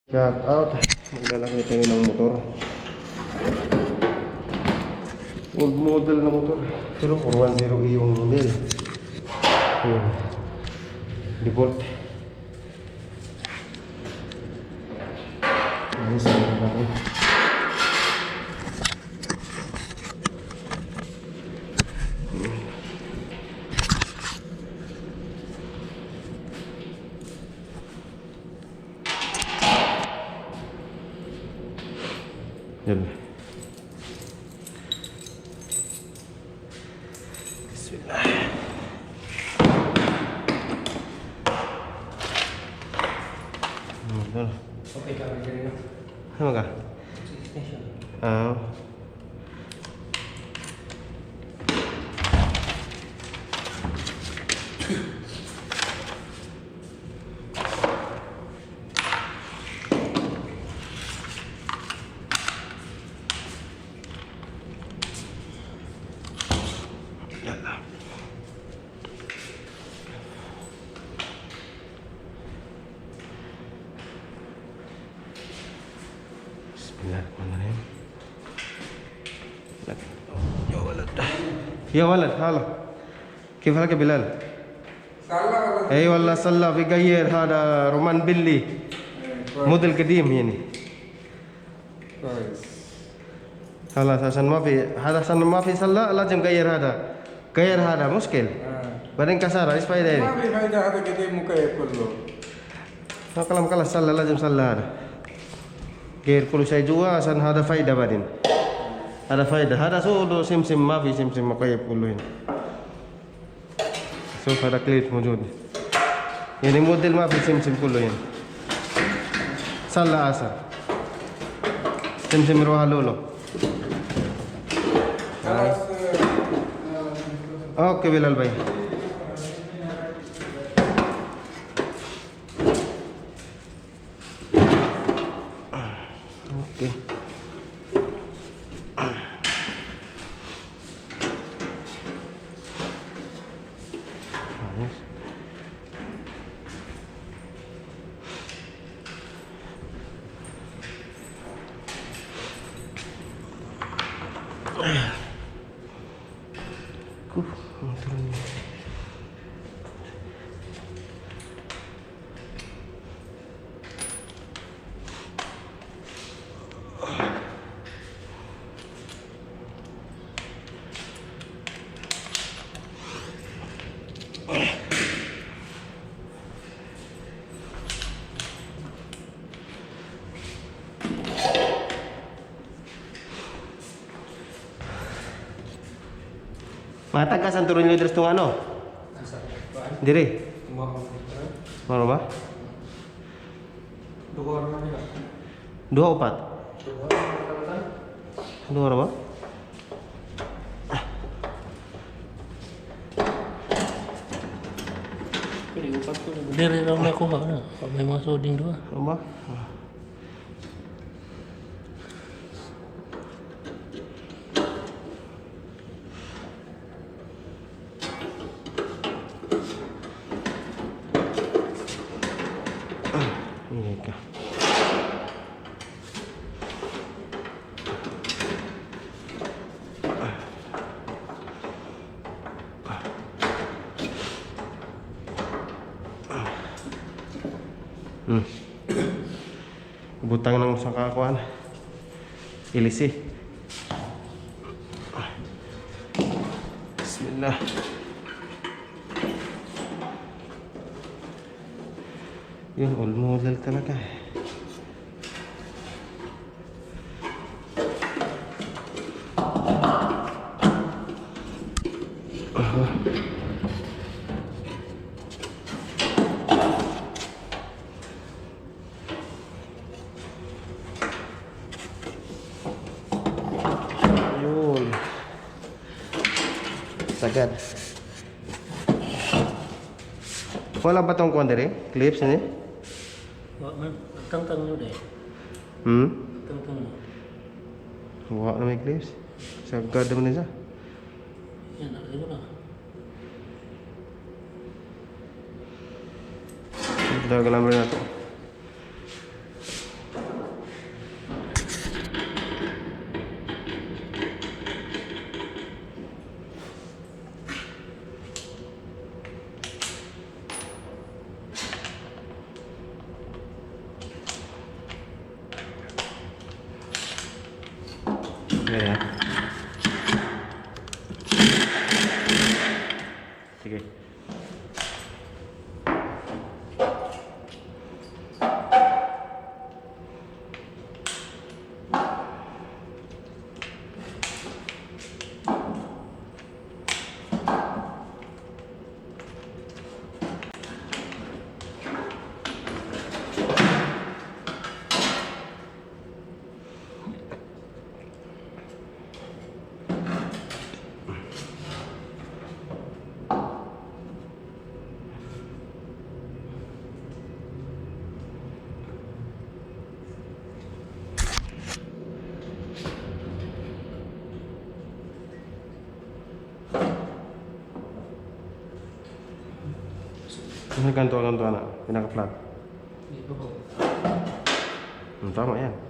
Shout out, maglalagay tayo ng motor. Old model na motor, pero 410E yung model. Yun. Default. Ayos na natin. Yan. Bismillah. Okay ka, ganyan. Ano ka? Ah. Bismillahirrahmanirrahim. Ya walad. Ya walad, هلا كيف حالك يا بلال؟ اي والله صلى بيغير هذا رومان بيلي موديل قديم يعني كويس. خلاص عشان ما في هذا عشان ما في صلى لازم غير هذا غير هذا مشكل بعدين كسر ايش فايده يعني ما في فايدة، هذا قديم مكيف كله. كلام خلاص صلى لازم صلى هذا غير كل شيء جوا عشان هذا فايده بعدين هذا فايده هذا سولو سمسم ما في سمسم مكيف كله هنا شوف هذا كليت موجود يعني موديل ما في سمسم كله هنا صلى عسل سمسم روح لولو خلاص. اوكي بلال भाई اوكي Matagasan turun nyo dres tong ano? Diri. Ano ba? Dua upat. Dua apa? Dari dalam aku mana? Memang soding dua. Apa? Ini kah? Butang ng sangkakuan. Ilisi. Bismillah. Yun, old model talaga. Yun. Sagad. Wala ba tong kuwan dere? Clips ini? Tang-tang nyo deh. Tang-tang nyo. Wala na may clips. Sagad naman isa. Yan, ada na. Dalagan namin na ito. Sige ya. Sige. Ini gantu-gantu anak, pindah ke plat. Hindi pa po. Tama yan.